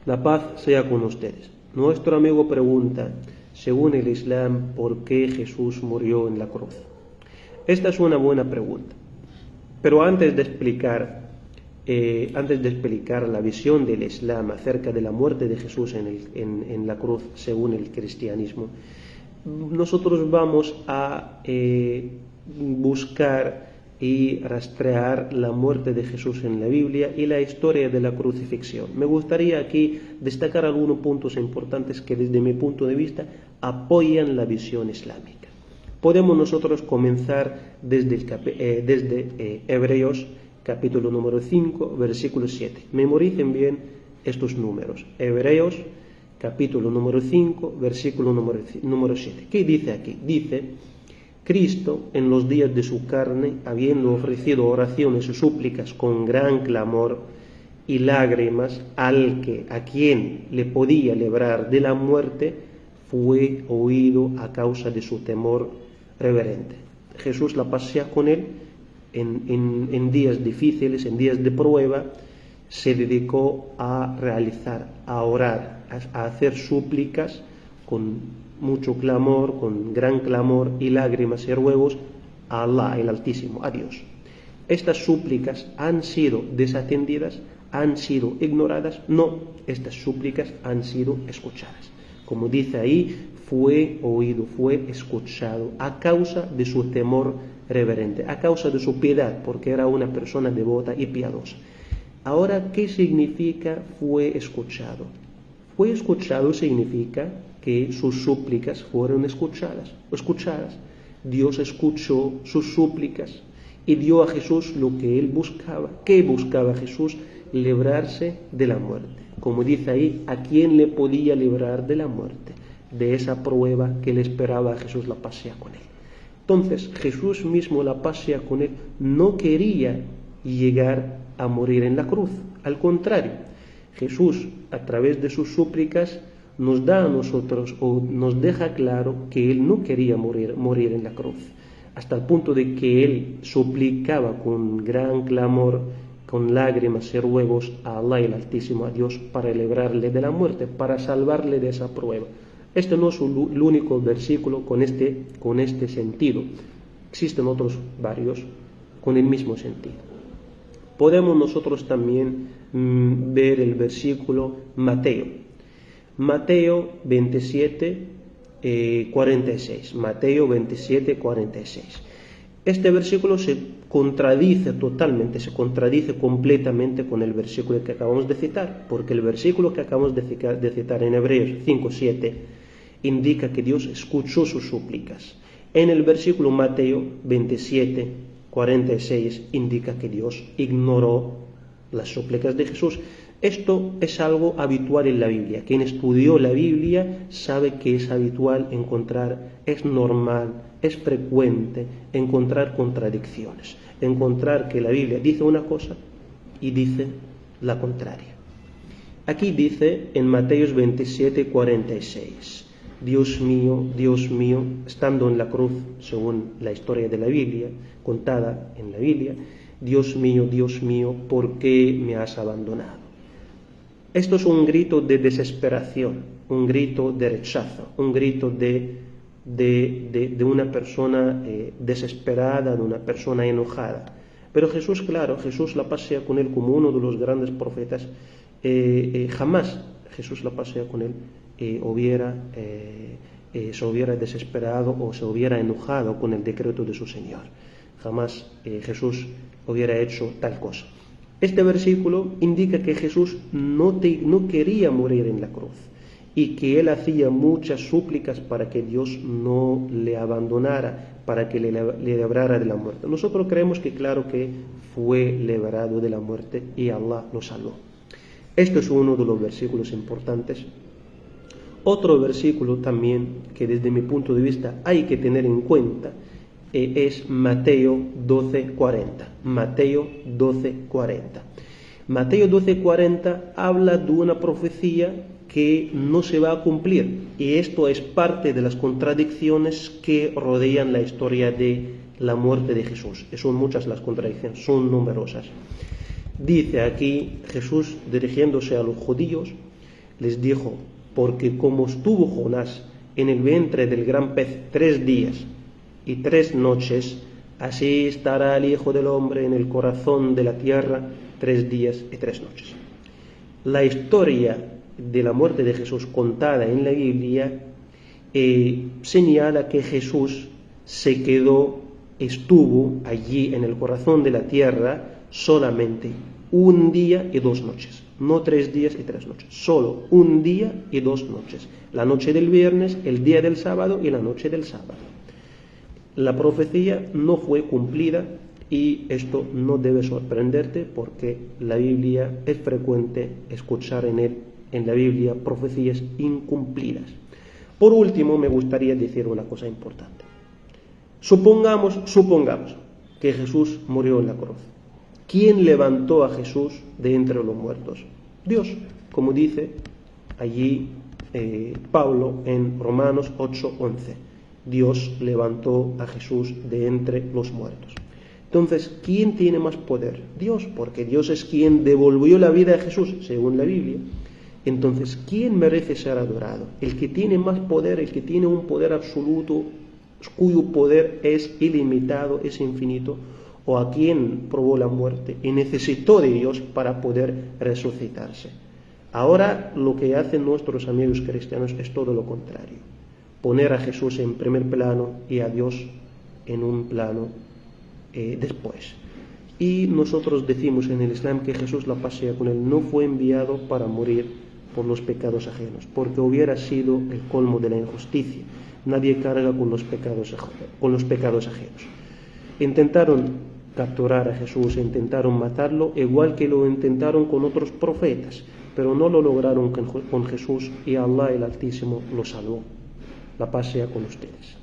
La paz sea con ustedes. Nuestro amigo pregunta, según el Islam, ¿por qué Jesús murió en la cruz? Esta es una buena pregunta. Pero antes de explicar la visión del Islam acerca de la muerte de Jesús en la cruz, según el cristianismo, nosotros vamos a buscar y rastrear la muerte de Jesús en la Biblia y la historia de la crucifixión. Me gustaría aquí destacar algunos puntos importantes que desde mi punto de vista apoyan la visión islámica. Podemos nosotros comenzar desde Hebreos capítulo número 5, versículo 7. Memoricen bien estos números. Hebreos capítulo número 5, versículo número 7. ¿Qué dice aquí? Dice: Cristo, en los días de su carne, habiendo ofrecido oraciones y súplicas con gran clamor y lágrimas a quien le podía librar de la muerte, fue oído a causa de su temor reverente. Jesús la pasea con él en días difíciles, en días de prueba. Se dedicó a realizar, a orar, a hacer súplicas con mucho clamor, con gran clamor y lágrimas y ruegos a Allah, el Altísimo, a Dios. ¿Estas súplicas han sido desatendidas? ¿Han sido ignoradas? No, estas súplicas han sido escuchadas. Como dice ahí, fue oído, fue escuchado a causa de su temor reverente, a causa de su piedad, porque era una persona devota y piadosa. Ahora, ¿qué significa fue escuchado? Fue escuchado significa que sus súplicas fueron escuchadas. Dios escuchó sus súplicas y dio a Jesús lo que él buscaba. ¿Qué buscaba Jesús? Librarse de la muerte. Como dice ahí, ¿a quién le podía librar de la muerte? De esa prueba que le esperaba a Jesús, la pasea con él. Entonces, Jesús mismo la pasea con él. No quería llegar a morir en la cruz. Al contrario, Jesús, a través de sus súplicas, nos da a nosotros o nos deja claro que él no quería morir en la cruz, hasta el punto de que él suplicaba con gran clamor, con lágrimas y ruegos a Allah el Altísimo, a Dios, para librarle de la muerte, para salvarle de esa prueba. Este no es el único versículo con este sentido. Existen otros varios con el mismo sentido. Podemos nosotros también ver el versículo Mateo 27, 46. Mateo 27, 46. Este versículo se contradice completamente con el versículo que acabamos de citar, porque el versículo que acabamos de citar en Hebreos 5, 7 indica que Dios escuchó sus súplicas. En el versículo Mateo 27, 46 indica que Dios ignoró las súplicas de Jesús. Esto es algo habitual en la Biblia. Quien estudió la Biblia sabe que es habitual es normal, es frecuente encontrar contradicciones, encontrar que la Biblia dice una cosa y dice la contraria. Aquí dice en Mateo 27, 46, Dios mío, estando en la cruz, según la historia de la Biblia, contada en la Biblia, Dios mío, ¿por qué me has abandonado? Esto es un grito de desesperación, un grito de rechazo, un grito de una persona desesperada, de una persona enojada. Pero Jesús la pasea con él como uno de los grandes profetas. Jamás Jesús la pasea con él se hubiera desesperado o se hubiera enojado con el decreto de su Señor. Jamás Jesús hubiera hecho tal cosa. Este versículo indica que Jesús no quería morir en la cruz y que él hacía muchas súplicas para que Dios no le abandonara, para que le librara de la muerte. Nosotros creemos que claro que fue liberado de la muerte y Allah lo salvó. Esto es uno de los versículos importantes. Otro versículo también que desde mi punto de vista hay que tener en cuenta es Mateo 12:40. Mateo 12:40. Mateo 12:40 habla de una profecía que no se va a cumplir, y esto es parte de las contradicciones que rodean la historia de la muerte de Jesús. Son muchas las contradicciones, son numerosas. Dice aquí Jesús, dirigiéndose a los judíos, Les dijo, porque como estuvo Jonás en el vientre del gran pez 3 días y 3 noches, así estará el Hijo del Hombre en el corazón de la tierra 3 días y 3 noches. La historia de la muerte de Jesús contada en la Biblia señala que Jesús estuvo allí en el corazón de la tierra solamente 1 día y 2 noches, no 3 días y 3 noches, solo 1 día y 2 noches, la noche del viernes, el día del sábado y la noche del sábado. La profecía no fue cumplida y esto no debe sorprenderte porque la Biblia es frecuente escuchar en la Biblia profecías incumplidas. Por último, me gustaría decir una cosa importante. Supongamos que Jesús murió en la cruz. ¿Quién levantó a Jesús de entre los muertos? Dios, como dice allí Pablo en Romanos 8:11. Dios levantó a Jesús de entre los muertos. Entonces, ¿quién tiene más poder? Dios, porque Dios es quien devolvió la vida a Jesús, según la Biblia. Entonces, ¿quién merece ser adorado? El que tiene más poder, el que tiene un poder absoluto, cuyo poder es ilimitado, es infinito, o a quien probó la muerte y necesitó de Dios para poder resucitarse. Ahora lo que hacen nuestros amigos cristianos es todo lo contrario. Poner a Jesús en primer plano y a Dios en un plano después. Y nosotros decimos en el Islam que Jesús, la paz sea con él, no fue enviado para morir por los pecados ajenos, porque hubiera sido el colmo de la injusticia. Nadie carga con los pecados ajenos. Intentaron capturar a Jesús, intentaron matarlo, igual que lo intentaron con otros profetas, pero no lo lograron con Jesús y Allah el Altísimo lo salvó. La paz sea con ustedes.